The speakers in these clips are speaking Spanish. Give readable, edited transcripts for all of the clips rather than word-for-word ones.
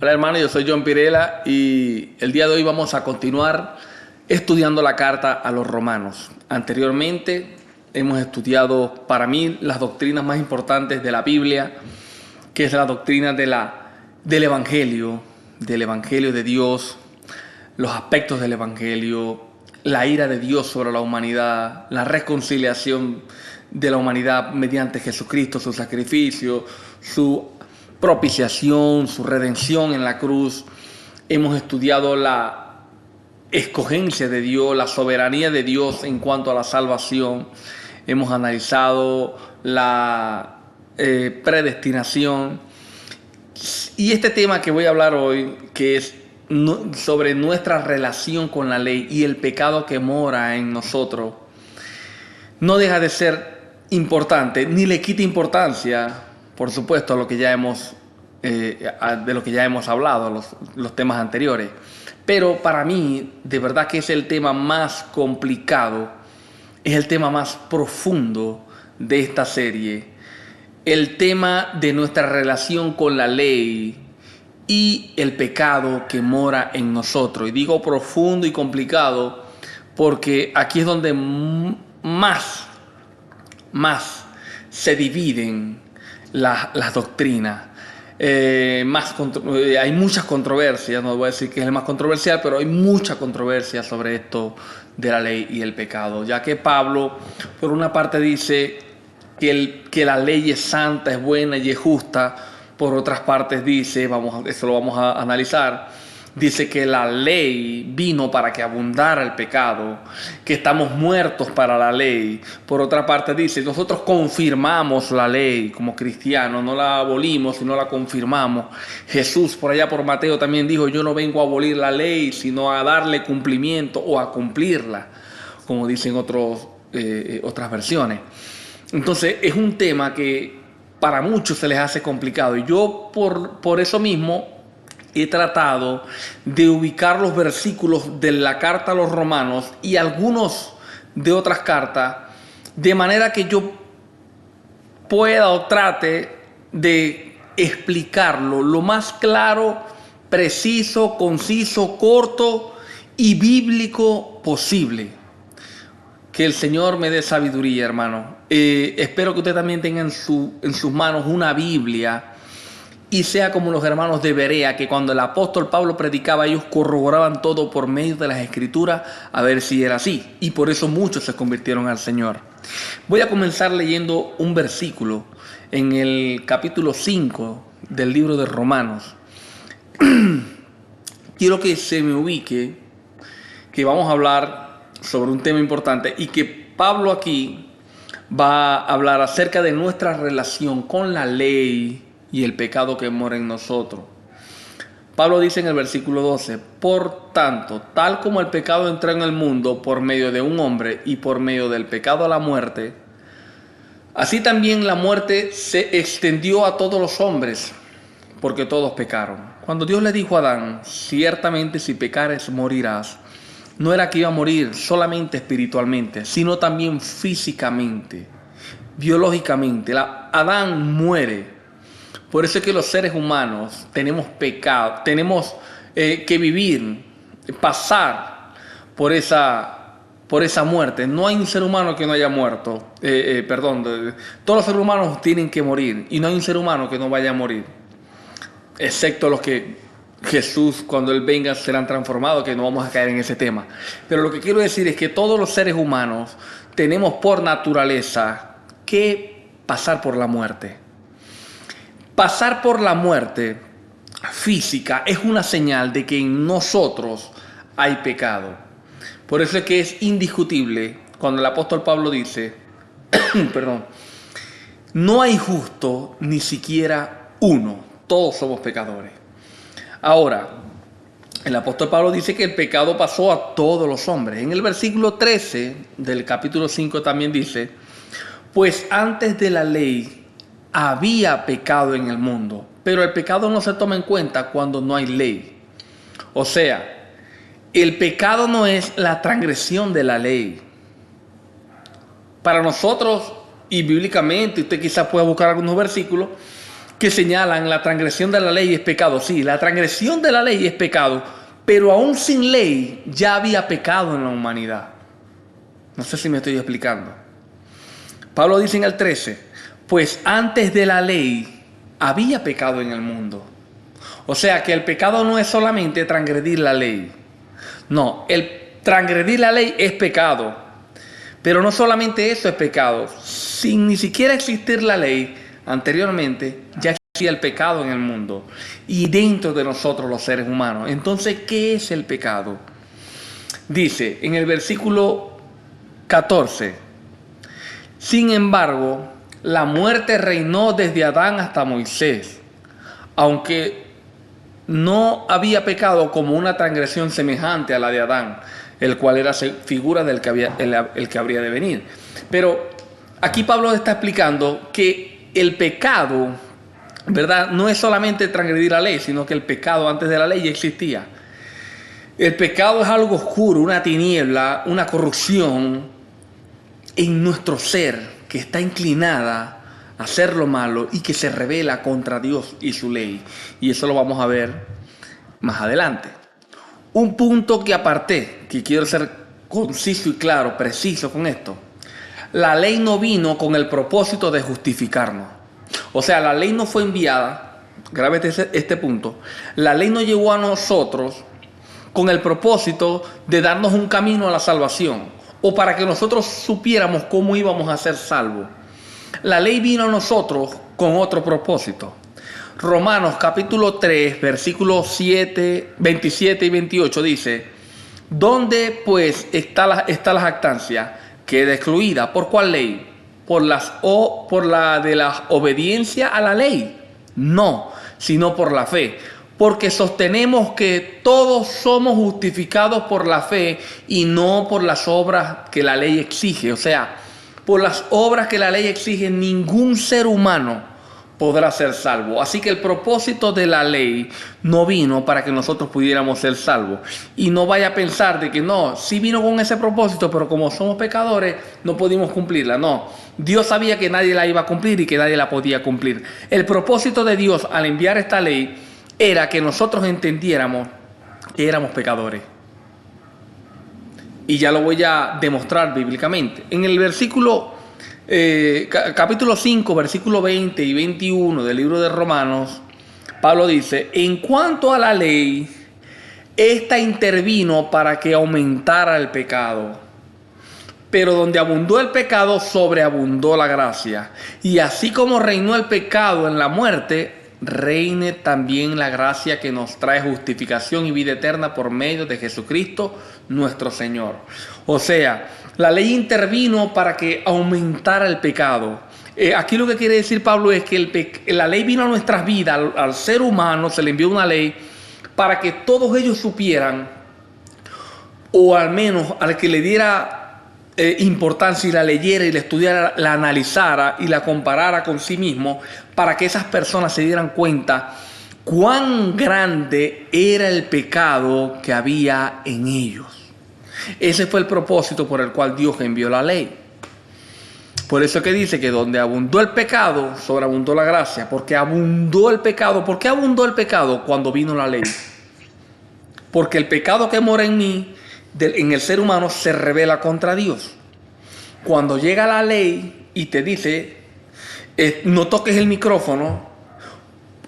Hola hermano, yo soy John Pirela y el día de hoy vamos a continuar estudiando la carta a los romanos. Anteriormente hemos estudiado para mí las doctrinas más importantes de la Biblia, que es la doctrina del Evangelio de Dios, los aspectos del Evangelio, la ira de Dios sobre la humanidad, la reconciliación de la humanidad mediante Jesucristo, su sacrificio, su propiciación, su redención en la cruz. Hemos estudiado la escogencia de Dios, la soberanía de Dios en cuanto a la salvación. Hemos analizado la predestinación. Y este tema que voy a hablar hoy, que es sobre nuestra relación con la ley y el pecado que mora en nosotros, no deja de ser importante, ni le quita importancia, por supuesto, a lo que ya hemos, de lo que ya hemos hablado, los temas anteriores. Pero para mí, de verdad que es el tema más complicado, es el tema más profundo de esta serie. El tema de nuestra relación con la ley y el pecado que mora en nosotros. Y digo profundo y complicado porque aquí es donde más se dividen las doctrinas. Hay muchas controversias, no voy a decir que es el más controversial, pero hay mucha controversia sobre esto de la ley y el pecado, ya que Pablo, por una parte, dice que la ley es santa, es buena y es justa. Por otras partes dice, eso lo vamos a analizar, dice que la ley vino para que abundara el pecado, que estamos muertos para la ley. Por otra parte dice, nosotros confirmamos la ley como cristianos, no la abolimos, sino la confirmamos. Jesús por allá por Mateo también dijo, yo no vengo a abolir la ley, sino a darle cumplimiento o a cumplirla, como dicen otras versiones. Entonces es un tema que para muchos se les hace complicado. Y yo por eso mismo he tratado de ubicar los versículos de la carta a los romanos y algunos de otras cartas, de manera que yo pueda o trate de explicarlo lo más claro, preciso, conciso, corto y bíblico posible. Que el Señor me dé sabiduría, hermano. Espero que usted también tenga en sus manos una Biblia y sea como los hermanos de Berea, que cuando el apóstol Pablo predicaba, ellos corroboraban todo por medio de las Escrituras a ver si era así. Y por eso muchos se convirtieron al Señor. Voy a comenzar leyendo un versículo en el capítulo 5 del libro de Romanos. Quiero que se me ubique que vamos a hablar sobre un tema importante y que Pablo aquí va a hablar acerca de nuestra relación con la ley y el pecado que mora en nosotros. Pablo dice en el versículo 12, por tanto, tal como el pecado entró en el mundo por medio de un hombre y por medio del pecado a la muerte, así también la muerte se extendió a todos los hombres, porque todos pecaron. Cuando Dios le dijo a Adán, ciertamente si pecares morirás, no era que iba a morir solamente espiritualmente, sino también físicamente, biológicamente. Adán muere. Por eso es que los seres humanos tenemos pecado, tenemos que vivir, pasar por esa muerte. No hay un ser humano que no haya muerto. Todos los seres humanos tienen que morir y no hay un ser humano que no vaya a morir, excepto los que Jesús, cuando Él venga, serán transformados, que no vamos a caer en ese tema. Pero lo que quiero decir es que todos los seres humanos tenemos por naturaleza que pasar por la muerte. Pasar por la muerte física es una señal de que en nosotros hay pecado. Por eso es que es indiscutible cuando el apóstol Pablo dice, no hay justo ni siquiera uno, todos somos pecadores. Ahora, el apóstol Pablo dice que el pecado pasó a todos los hombres. En el versículo 13 del capítulo 5 también dice, pues antes de la ley había pecado en el mundo, pero el pecado no se toma en cuenta cuando no hay ley. O sea, el pecado no es la transgresión de la ley. Para nosotros, y bíblicamente, usted quizás pueda buscar algunos versículos, que señalan la transgresión de la ley es pecado. Sí, la transgresión de la ley es pecado, pero aún sin ley ya había pecado en la humanidad. No sé si me estoy explicando. Pablo dice en el 13, pues antes de la ley había pecado en el mundo. O sea que el pecado no es solamente transgredir la ley. No, el transgredir la ley es pecado. Pero no solamente eso es pecado. Sin ni siquiera existir la ley, anteriormente ya existía el pecado en el mundo y dentro de nosotros los seres humanos. Entonces, ¿qué es el pecado? Dice en el versículo 14, sin embargo, la muerte reinó desde Adán hasta Moisés, aunque no había pecado como una transgresión semejante a la de Adán, el cual era figura del que el que habría de venir. Pero aquí Pablo está explicando que el pecado, ¿verdad?, no es solamente transgredir la ley, sino que el pecado antes de la ley ya existía. El pecado es algo oscuro, una tiniebla, una corrupción en nuestro ser que está inclinada a hacer lo malo y que se rebela contra Dios y su ley. Y eso lo vamos a ver más adelante. Un punto que aparté, que quiero ser conciso y claro, preciso con esto. La ley no vino con el propósito de justificarnos. O sea, la ley no fue enviada, grábete este punto, la ley no llegó a nosotros con el propósito de darnos un camino a la salvación o para que nosotros supiéramos cómo íbamos a ser salvos. La ley vino a nosotros con otro propósito. Romanos capítulo 3, versículos 27 y 28 dice, ¿dónde pues está la jactancia? Queda excluida. ¿Por cuál ley? ¿Por la de la obediencia a la ley? No, sino por la fe. Porque sostenemos que todos somos justificados por la fe y no por las obras que la ley exige. O sea, por las obras que la ley exige, ningún ser humano podrá ser salvo. Así que el propósito de la ley no vino para que nosotros pudiéramos ser salvos. Y no vaya a pensar de que no, sí vino con ese propósito, pero como somos pecadores, no pudimos cumplirla. No, Dios sabía que nadie la iba a cumplir y que nadie la podía cumplir. El propósito de Dios al enviar esta ley era que nosotros entendiéramos que éramos pecadores. Y ya lo voy a demostrar bíblicamente. En el versículo capítulo 5, versículo 20 y 21 del libro de Romanos, Pablo dice, en cuanto a la ley, esta intervino para que aumentara el pecado. Pero donde abundó el pecado, sobreabundó la gracia. Y así como reinó el pecado en la muerte, reine también la gracia que nos trae justificación y vida eterna por medio de Jesucristo nuestro Señor. O sea, la ley intervino para que aumentara el pecado. Aquí lo que quiere decir Pablo es que la ley vino a nuestras vidas, al ser humano se le envió una ley para que todos ellos supieran, o al menos al que le diera importancia y la leyera y la estudiara, la analizara y la comparara con sí mismo, para que esas personas se dieran cuenta cuán grande era el pecado que había en ellos. Ese fue el propósito por el cual Dios envió la ley. Por eso que dice que donde abundó el pecado, sobreabundó la gracia, porque abundó el pecado. ¿Por qué abundó el pecado cuando vino la ley? Porque el pecado que mora en mí, en el ser humano, se rebela contra Dios. Cuando llega la ley y te dice, no toques el micrófono,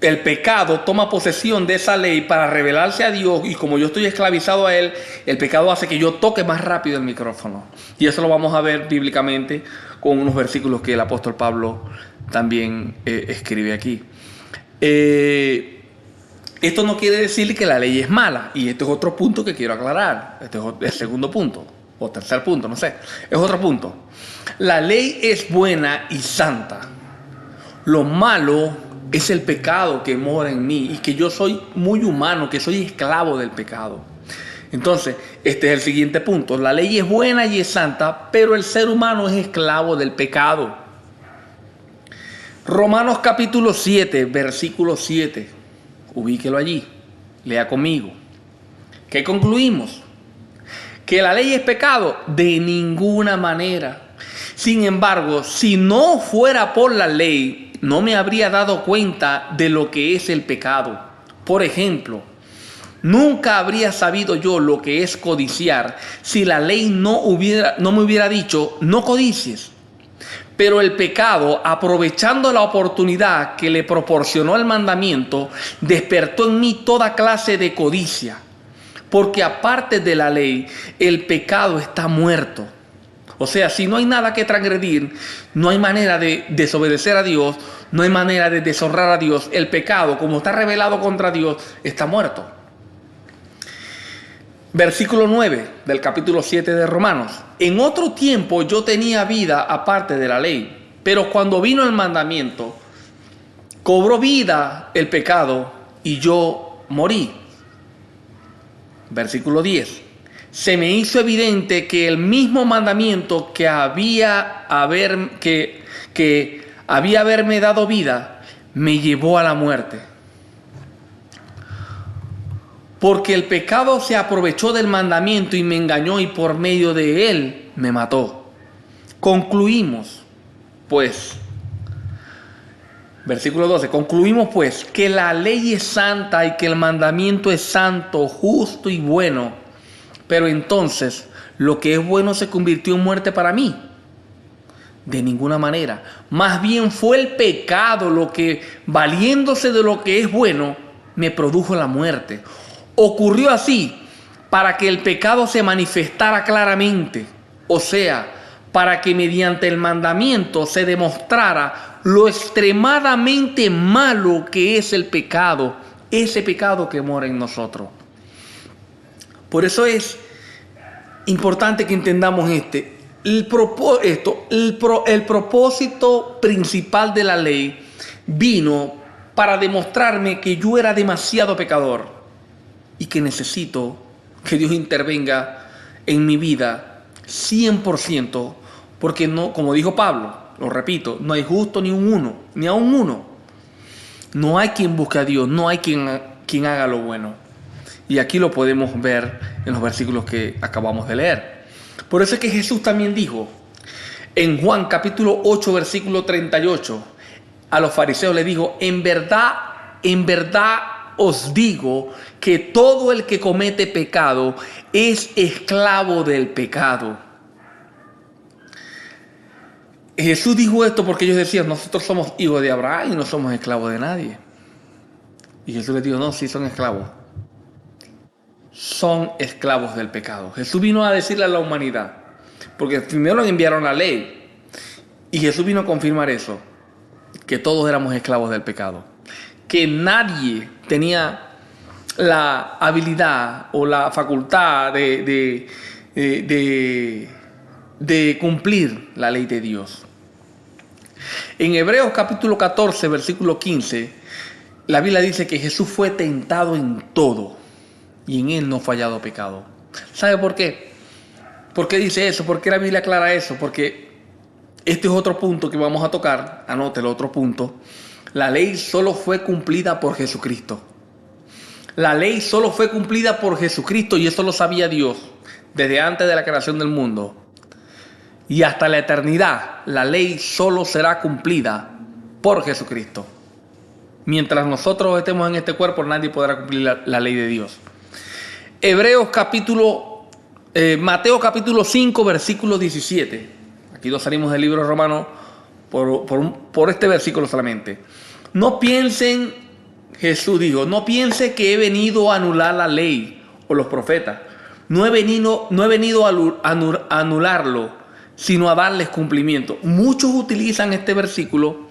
el pecado toma posesión de esa ley para rebelarse a Dios, y como yo estoy esclavizado a Él, el pecado hace que yo toque más rápido el micrófono. Y eso lo vamos a ver bíblicamente con unos versículos que el apóstol Pablo también escribe aquí. Esto no quiere decir que la ley es mala, y este es otro punto que quiero aclarar. Este es el segundo punto, o tercer punto, no sé. Es otro punto. La ley es buena y santa. Lo malo es el pecado que mora en mí y que yo soy muy humano, que soy esclavo del pecado. Entonces, este es el siguiente punto. La ley es buena y es santa, pero el ser humano es esclavo del pecado. Romanos capítulo 7, versículo 7. Ubíquelo allí. Lea conmigo. ¿Qué concluimos? ¿Que la ley es pecado? De ninguna manera. Sin embargo, si no fuera por la ley, no me habría dado cuenta de lo que es el pecado. Por ejemplo, nunca habría sabido yo lo que es codiciar si la ley no me hubiera dicho, no codicies. Pero el pecado, aprovechando la oportunidad que le proporcionó el mandamiento, despertó en mí toda clase de codicia. Porque aparte de la ley, el pecado está muerto. O sea, si no hay nada que transgredir, no hay manera de desobedecer a Dios, no hay manera de deshonrar a Dios. El pecado, como está rebelado contra Dios, está muerto. Versículo 9 del capítulo 7 de Romanos. En otro tiempo yo tenía vida aparte de la ley, pero cuando vino el mandamiento, cobró vida el pecado y yo morí. Versículo 10. Se me hizo evidente que el mismo mandamiento que había haberme dado vida, me llevó a la muerte. Porque el pecado se aprovechó del mandamiento y me engañó y por medio de él me mató. Concluimos, pues, versículo 12, concluimos pues que la ley es santa y que el mandamiento es santo, justo y bueno. Pero entonces, ¿lo que es bueno se convirtió en muerte para mí? De ninguna manera. Más bien fue el pecado lo que, valiéndose de lo que es bueno, me produjo la muerte. Ocurrió así para que el pecado se manifestara claramente, o sea, para que mediante el mandamiento se demostrara lo extremadamente malo que es el pecado, ese pecado que mora en nosotros. Por eso es importante que entendamos el propósito principal de la ley vino para demostrarme que yo era demasiado pecador y que necesito que Dios intervenga en mi vida 100%, porque no, como dijo Pablo, lo repito, no hay justo ni un uno, ni aun uno. No hay quien busque a Dios, no hay quien haga lo bueno. Y aquí lo podemos ver en los versículos que acabamos de leer. Por eso es que Jesús también dijo en Juan capítulo 8 versículo 38, a los fariseos le dijo, en verdad os digo que todo el que comete pecado es esclavo del pecado. Jesús dijo esto porque ellos decían, nosotros somos hijos de Abraham y no somos esclavos de nadie. Y Jesús les dijo, no, sí son esclavos. Son esclavos del pecado. Jesús vino a decirle a la humanidad, porque primero le enviaron la ley, y Jesús vino a confirmar eso, que todos éramos esclavos del pecado. Que nadie tenía la habilidad o la facultad de cumplir la ley de Dios. En Hebreos capítulo 14, versículo 15, la Biblia dice que Jesús fue tentado en todo y en él no fallado pecado. ¿Sabe por qué? ¿Por qué dice eso? ¿Por qué la Biblia aclara eso? Porque este es otro punto que vamos a tocar. Anótelo, otro punto. La ley solo fue cumplida por Jesucristo. La ley solo fue cumplida por Jesucristo y eso lo sabía Dios desde antes de la creación del mundo. Y hasta la eternidad, la ley solo será cumplida por Jesucristo. Mientras nosotros estemos en este cuerpo, nadie podrá cumplir la ley de Dios. Mateo capítulo 5, versículo 17. Aquí lo salimos del libro romano por este versículo solamente. No piensen, Jesús dijo, no piense que he venido a anular la ley o los profetas. No he venido a anularlo, sino a darles cumplimiento. Muchos utilizan este versículo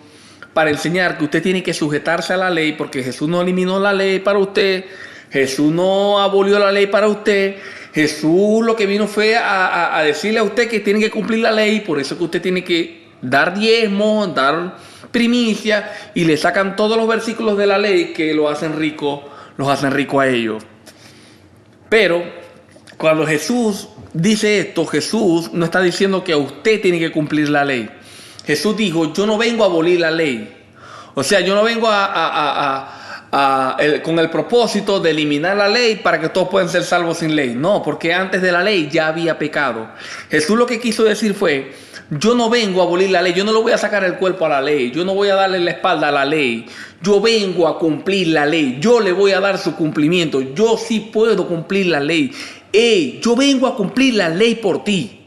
para enseñar que usted tiene que sujetarse a la ley, porque Jesús no eliminó la ley para usted, Jesús no abolió la ley para usted. Jesús lo que vino fue a decirle a usted que tiene que cumplir la ley, por eso que usted tiene que dar diezmo, dar primicia, y le sacan todos los versículos de la ley que los hacen rico a ellos. Pero cuando Jesús dice esto, Jesús no está diciendo que a usted tiene que cumplir la ley. Jesús dijo, yo no vengo a abolir la ley. O sea, yo no vengo a con el propósito de eliminar la ley para que todos puedan ser salvos sin ley. No, porque antes de la ley ya había pecado. Jesús lo que quiso decir fue: yo no vengo a abolir la ley, yo no le voy a sacar el cuerpo a la ley, yo no voy a darle la espalda a la ley, yo vengo a cumplir la ley, yo le voy a dar su cumplimiento, yo sí puedo cumplir la ley. Yo vengo a cumplir la ley por ti.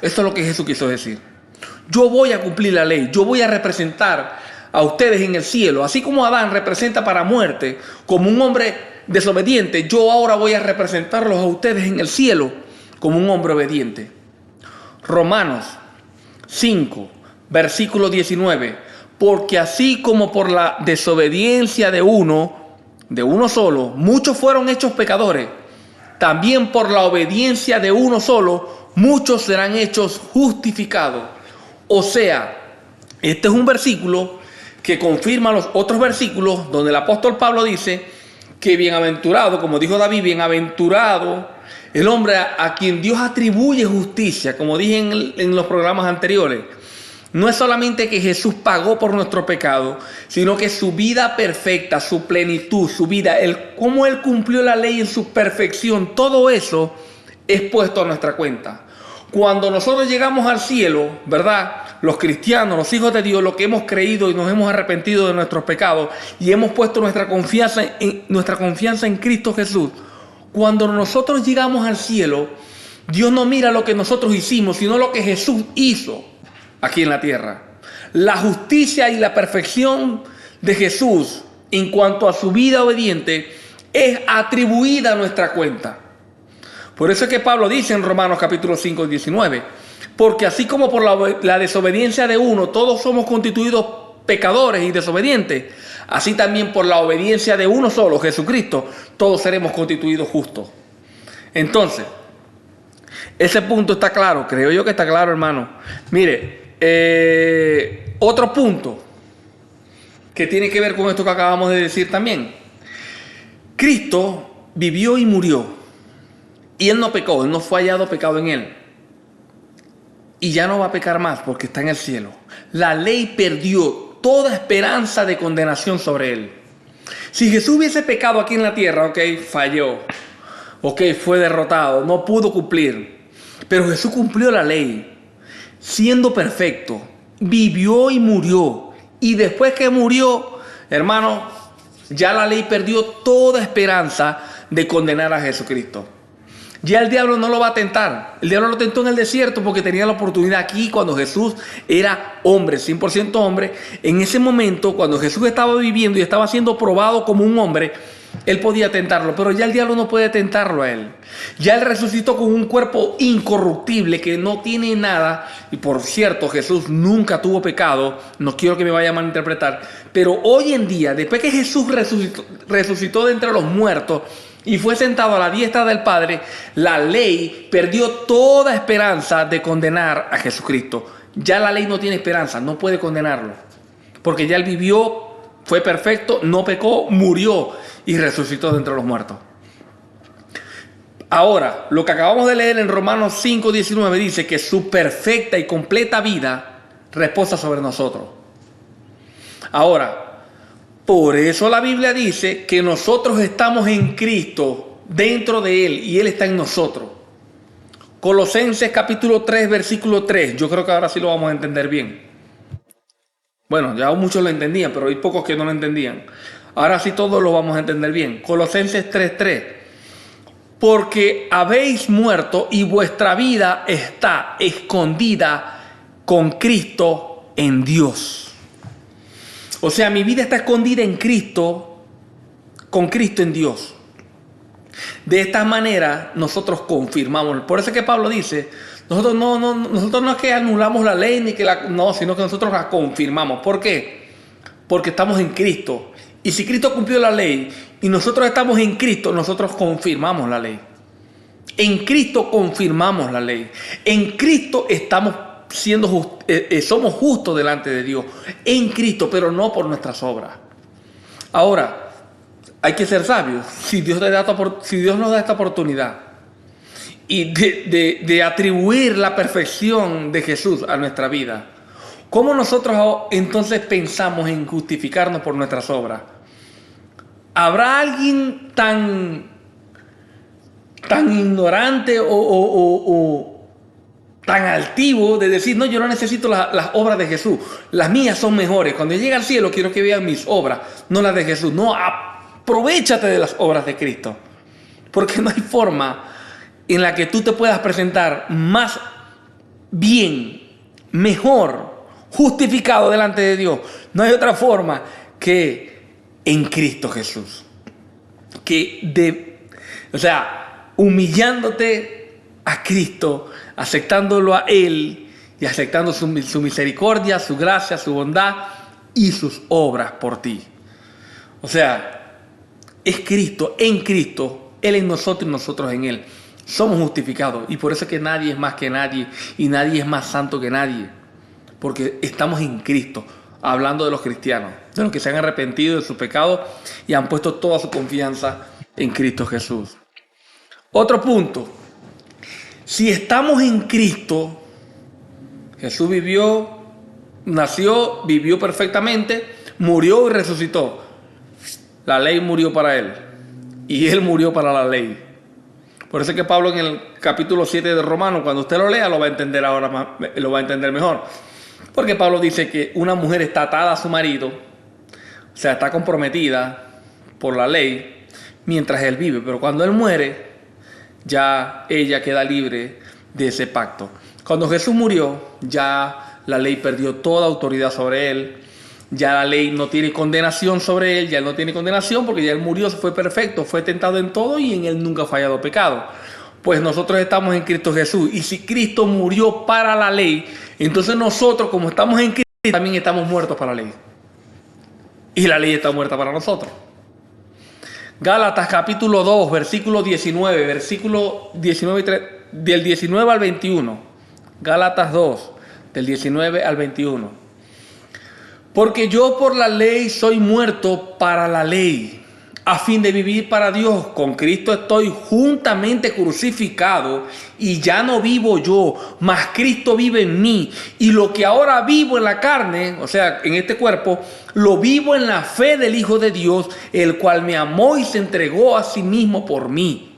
Esto es lo que Jesús quiso decir. Yo voy a cumplir la ley, yo voy a representar a ustedes en el cielo, así como Adán representa para muerte como un hombre desobediente, yo ahora voy a representarlos a ustedes en el cielo como un hombre obediente. Romanos 5, versículo 19. Porque así como por la desobediencia de uno solo, muchos fueron hechos pecadores, también por la obediencia de uno solo, muchos serán hechos justificados. O sea, este es un versículo que confirma los otros versículos donde el apóstol Pablo dice que bienaventurado, como dijo David, bienaventurado el hombre a quien Dios atribuye justicia, como dije en los programas anteriores. No es solamente que Jesús pagó por nuestro pecado, sino que su vida perfecta, su plenitud, su vida, cómo Él cumplió la ley en su perfección, todo eso es puesto a nuestra cuenta. Cuando nosotros llegamos al cielo, ¿verdad? Los cristianos, los hijos de Dios, los que hemos creído y nos hemos arrepentido de nuestros pecados y hemos puesto nuestra confianza en Cristo Jesús. Cuando nosotros llegamos al cielo, Dios no mira lo que nosotros hicimos, sino lo que Jesús hizo aquí en la tierra. La justicia y la perfección de Jesús en cuanto a su vida obediente es atribuida a nuestra cuenta. Por eso es que Pablo dice en Romanos capítulo 5, 19, porque así como por la desobediencia de uno todos somos constituidos pecadores y desobedientes, así también por la obediencia de uno solo, Jesucristo, todos seremos constituidos justos. Entonces, ese punto está claro, creo yo que está claro, hermano. Mire, otro punto que tiene que ver con esto que acabamos de decir también. Cristo vivió y murió. Y Él no pecó, Él no fue hallado pecado en Él. Y ya no va a pecar más porque está en el cielo. La ley perdió toda esperanza de condenación sobre Él. Si Jesús hubiese pecado aquí en la tierra, ok, falló. Ok, fue derrotado, no pudo cumplir. Pero Jesús cumplió la ley, siendo perfecto. Vivió y murió. Y después que murió, hermano, ya la ley perdió toda esperanza de condenar a Jesucristo. Ya el diablo no lo va a tentar. El diablo lo tentó en el desierto porque tenía la oportunidad aquí cuando Jesús era hombre, 100% hombre. En ese momento, cuando Jesús estaba viviendo y estaba siendo probado como un hombre, él podía tentarlo, pero ya el diablo no puede tentarlo a él. Ya él resucitó con un cuerpo incorruptible que no tiene nada. Y por cierto, Jesús nunca tuvo pecado. No quiero que me vaya a malinterpretar. Pero hoy en día, después que Jesús resucitó de entre los muertos y fue sentado a la diestra del Padre, la ley perdió toda esperanza de condenar a Jesucristo. Ya la ley no tiene esperanza, no puede condenarlo. Porque ya él vivió, fue perfecto, no pecó, murió y resucitó de entre los muertos. Ahora, lo que acabamos de leer en Romanos 5, 19 dice que su perfecta y completa vida reposa sobre nosotros. Ahora, por eso la Biblia dice que nosotros estamos en Cristo, dentro de Él, y Él está en nosotros. Colosenses capítulo 3, versículo 3. Yo creo que ahora sí lo vamos a entender bien. Bueno, ya muchos lo entendían, pero hay pocos que no lo entendían. Ahora sí todos lo vamos a entender bien. Colosenses 3, 3. Porque habéis muerto y vuestra vida está escondida con Cristo en Dios. O sea, mi vida está escondida en Cristo, con Cristo en Dios. De esta manera nosotros confirmamos. Por eso es que Pablo dice, nosotros no es que anulamos la ley, ni que sino que nosotros la confirmamos. ¿Por qué? Porque estamos en Cristo. Y si Cristo cumplió la ley y nosotros estamos en Cristo, nosotros confirmamos la ley. En Cristo confirmamos la ley. En Cristo estamos somos justos delante de Dios. En Cristo, pero no por nuestras obras. Ahora, hay que ser sabios. Si Dios nos da esta oportunidad y de atribuir la perfección de Jesús a nuestra vida, ¿cómo nosotros entonces pensamos en justificarnos por nuestras obras? ¿Habrá alguien tan ignorante o tan altivo de decir, no, yo no necesito las obras de Jesús, las mías son mejores? Cuando llegue al cielo quiero que vean mis obras, no las de Jesús. No, aprovéchate de las obras de Cristo, porque no hay forma en la que tú te puedas presentar más bien, mejor, justificado delante de Dios. No hay otra forma que en Cristo Jesús. O sea, humillándote a Cristo, aceptándolo a Él y aceptando su misericordia, su gracia, su bondad y sus obras por ti. O sea, es Cristo, en Cristo, Él en nosotros y nosotros en Él. Somos justificados, y por eso es que nadie es más que nadie y nadie es más santo que nadie, porque estamos en Cristo. Hablando de los cristianos, de los que se han arrepentido de sus pecados y han puesto toda su confianza en Cristo Jesús. Otro punto: si estamos en Cristo, Jesús nació, vivió perfectamente, murió y resucitó. La ley murió para Él y Él murió para la ley. Por eso es que Pablo en el capítulo 7 de Romanos, cuando usted lo lea, lo va a entender lo va a entender mejor. Porque Pablo dice que una mujer está atada a su marido, o sea, está comprometida por la ley mientras él vive, pero cuando él muere, ya ella queda libre de ese pacto. Cuando Jesús murió, ya la ley perdió toda autoridad sobre él. Ya la ley no tiene condenación sobre él, ya él no tiene condenación porque ya él murió, fue perfecto, fue tentado en todo y en él nunca ha fallado pecado. Pues nosotros estamos en Cristo Jesús, y si Cristo murió para la ley, entonces nosotros, como estamos en Cristo, también estamos muertos para la ley. Y la ley está muerta para nosotros. Gálatas capítulo 2, versículo 19, versículo 19, del 19 al 21. Gálatas 2, del 19 al 21. Porque yo por la ley soy muerto para la ley, a fin de vivir para Dios. Con Cristo estoy juntamente crucificado, y ya no vivo yo, mas Cristo vive en mí. Y lo que ahora vivo en la carne, o sea, en este cuerpo, lo vivo en la fe del Hijo de Dios, el cual me amó y se entregó a sí mismo por mí.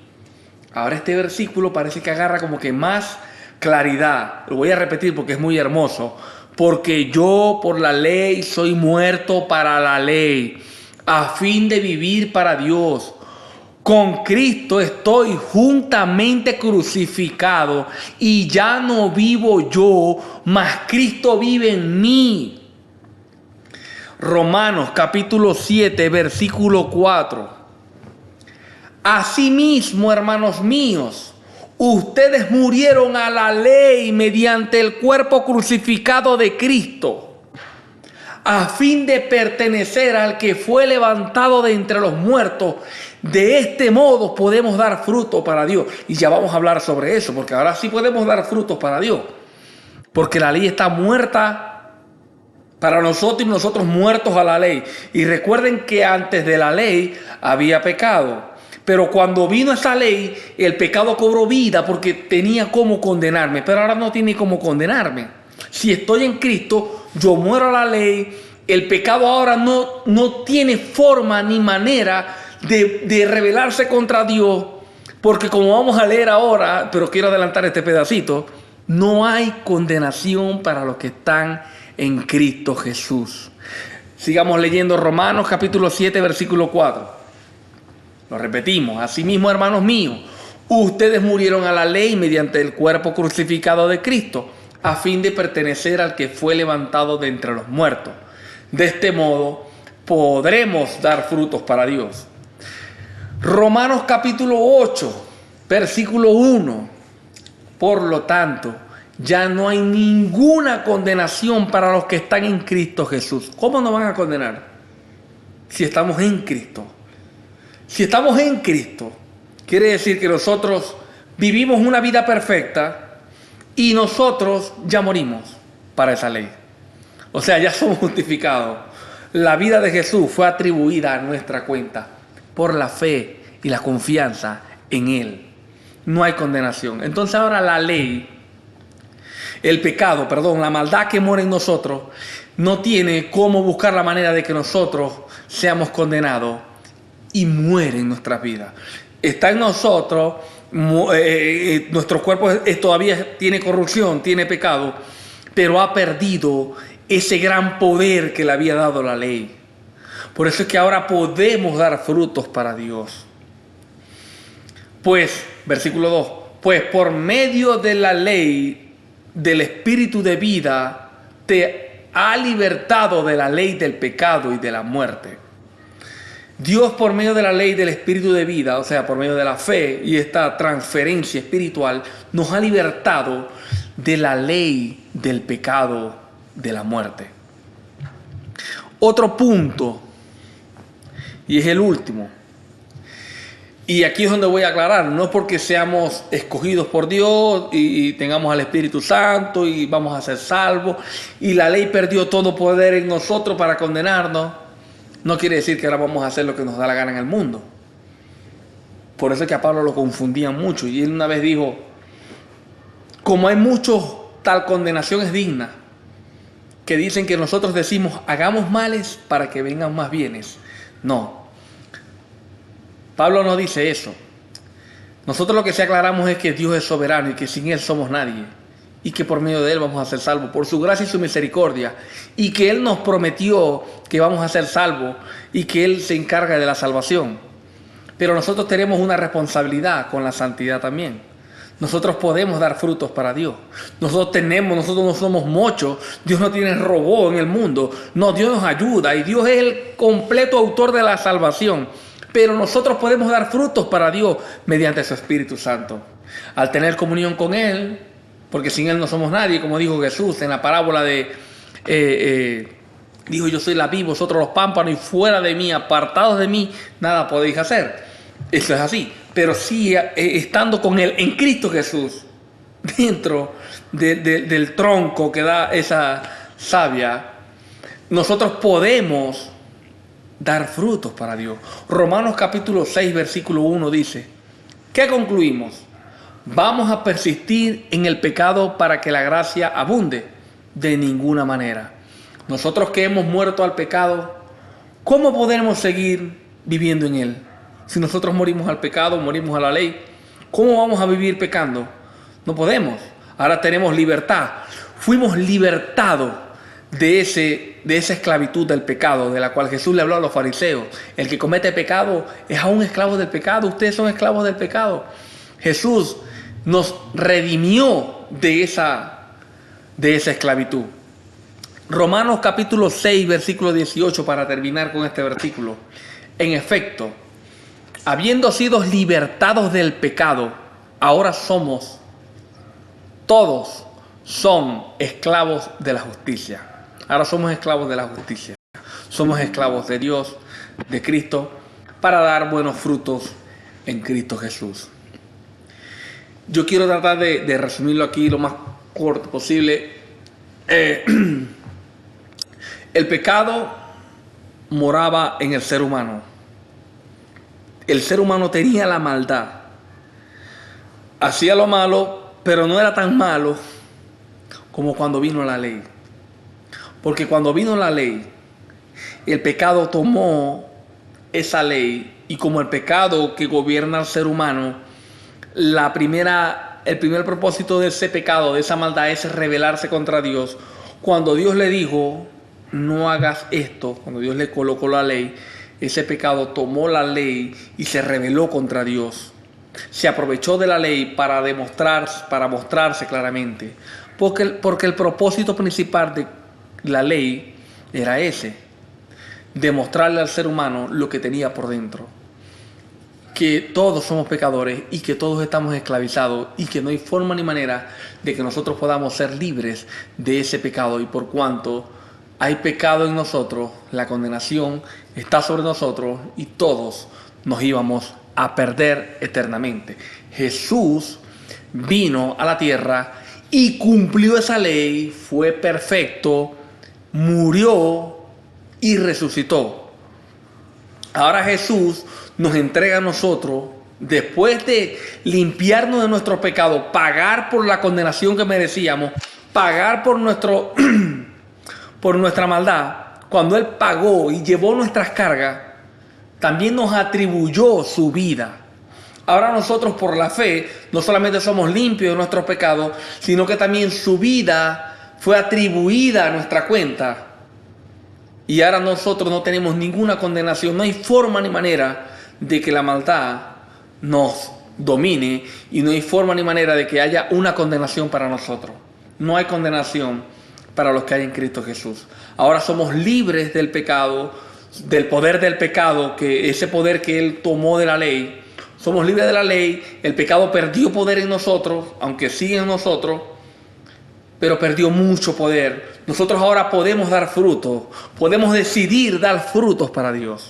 Ahora este versículo parece que agarra como que más claridad. Lo voy a repetir porque es muy hermoso. Porque yo por la ley soy muerto para la ley, a fin de vivir para Dios. Con Cristo estoy juntamente crucificado, y ya no vivo yo, mas Cristo vive en mí. Romanos capítulo 7, versículo 4. Asimismo, hermanos míos, ustedes murieron a la ley mediante el cuerpo crucificado de Cristo, a fin de pertenecer al que fue levantado de entre los muertos. De este modo podemos dar fruto para Dios. Y ya vamos a hablar sobre eso, porque ahora sí podemos dar frutos para Dios. Porque la ley está muerta para nosotros y nosotros muertos a la ley. Y recuerden que antes de la ley había pecado. Pero cuando vino esa ley, el pecado cobró vida porque tenía cómo condenarme. Pero ahora no tiene cómo condenarme. Si estoy en Cristo, yo muero a la ley. El pecado ahora no tiene forma ni manera de rebelarse contra Dios. Porque como vamos a leer ahora, pero quiero adelantar este pedacito, no hay condenación para los que están en Cristo Jesús. Sigamos leyendo Romanos capítulo 7, versículo 4. Lo repetimos: asimismo, hermanos míos, ustedes murieron a la ley mediante el cuerpo crucificado de Cristo, a fin de pertenecer al que fue levantado de entre los muertos. De este modo podremos dar frutos para Dios. Romanos capítulo 8, versículo 1. Por lo tanto, ya no hay ninguna condenación para los que están en Cristo Jesús. ¿Cómo nos van a condenar? Si estamos en Cristo. Si estamos en Cristo, quiere decir que nosotros vivimos una vida perfecta y nosotros ya morimos para esa ley. O sea, ya somos justificados. La vida de Jesús fue atribuida a nuestra cuenta por la fe y la confianza en Él. No hay condenación. Entonces ahora la ley, la maldad que mora en nosotros, no tiene cómo buscar la manera de que nosotros seamos condenados y muere en nuestras vidas. Está en nosotros, nuestro cuerpo todavía tiene corrupción, tiene pecado, pero ha perdido ese gran poder que le había dado la ley. Por eso es que ahora podemos dar frutos para Dios. Pues, versículo 2, pues por medio de la ley del Espíritu de vida te ha libertado de la ley del pecado y de la muerte. Dios, por medio de la ley del Espíritu de vida, o sea, por medio de la fe y esta transferencia espiritual, nos ha libertado de la ley del pecado, de la muerte. Otro punto, y es el último, y aquí es donde voy a aclarar, no es porque seamos escogidos por Dios y tengamos al Espíritu Santo y vamos a ser salvos y la ley perdió todo poder en nosotros para condenarnos, no quiere decir que ahora vamos a hacer lo que nos da la gana en el mundo. Por eso es que a Pablo lo confundían mucho y él una vez dijo, como hay muchos, tal condenación es digna, que dicen que nosotros decimos hagamos males para que vengan más bienes. No. Pablo no dice eso. Nosotros lo que sí aclaramos es que Dios es soberano y que sin Él somos nadie. Y que por medio de Él vamos a ser salvos, por su gracia y su misericordia. Y que Él nos prometió que vamos a ser salvos y que Él se encarga de la salvación. Pero nosotros tenemos una responsabilidad con la santidad también. Nosotros podemos dar frutos para Dios. Nosotros no somos mochos. Dios no tiene robot en el mundo. No, Dios nos ayuda y Dios es el completo autor de la salvación. Pero nosotros podemos dar frutos para Dios mediante su Espíritu Santo. Al tener comunión con Él, porque sin Él no somos nadie, como dijo Jesús en la parábola dijo, yo soy la vid, vosotros los pámpanos, y fuera de mí, apartados de mí, nada podéis hacer. Eso es así. Pero sí, estando con Él en Cristo Jesús, dentro del tronco que da esa savia, nosotros podemos dar frutos para Dios. Romanos capítulo 6, versículo 1 dice, ¿qué concluimos? ¿Vamos a persistir en el pecado para que la gracia abunde? De ninguna manera. Nosotros que hemos muerto al pecado, ¿cómo podemos seguir viviendo en él? Si nosotros morimos al pecado, morimos a la ley, ¿cómo vamos a vivir pecando? No podemos. Ahora tenemos libertad. Fuimos libertados de esa esclavitud del pecado, de la cual Jesús le habló a los fariseos. El que comete pecado es aún esclavo del pecado. Ustedes son esclavos del pecado. Jesús nos redimió de esa esclavitud. Romanos capítulo 6, versículo 18, para terminar con este versículo. En efecto, habiendo sido libertados del pecado, ahora todos son esclavos de la justicia. Ahora somos esclavos de la justicia. Somos esclavos de Dios, de Cristo, para dar buenos frutos en Cristo Jesús. Yo quiero tratar de resumirlo aquí lo más corto posible. El pecado moraba en el ser humano. El ser humano tenía la maldad. Hacía lo malo, pero no era tan malo como cuando vino la ley. Porque cuando vino la ley, el pecado tomó esa ley y como el pecado que gobierna al ser humano, el primer propósito de ese pecado, de esa maldad, es rebelarse contra Dios. Cuando Dios le dijo, no hagas esto, cuando Dios le colocó la ley, ese pecado tomó la ley y se rebeló contra Dios. Se aprovechó de la ley para mostrarse claramente. Porque el propósito principal de la ley era ese, demostrarle al ser humano lo que tenía por dentro, que todos somos pecadores y que todos estamos esclavizados y que no hay forma ni manera de que nosotros podamos ser libres de ese pecado, y por cuanto hay pecado en nosotros, la condenación está sobre nosotros y todos nos íbamos a perder eternamente. Jesús vino a la tierra y cumplió esa ley, fue perfecto, murió y resucitó. Ahora Jesús nos entrega a nosotros, después de limpiarnos de nuestros pecados, pagar por la condenación que merecíamos, pagar por nuestra maldad. Cuando Él pagó y llevó nuestras cargas, también nos atribuyó su vida. Ahora nosotros por la fe no solamente somos limpios de nuestros pecados, sino que también su vida fue atribuida a nuestra cuenta. Y ahora nosotros no tenemos ninguna condenación. No hay forma ni manera de que la maldad nos domine, y no hay forma ni manera de que haya una condenación para nosotros. No hay condenación para los que hay en Cristo Jesús. Ahora somos libres del pecado, del poder del pecado, que ese poder que Él tomó de la ley. Somos libres de la ley, el pecado perdió poder en nosotros, aunque sigue en nosotros, pero perdió mucho poder. Nosotros ahora podemos dar frutos, podemos decidir dar frutos para Dios.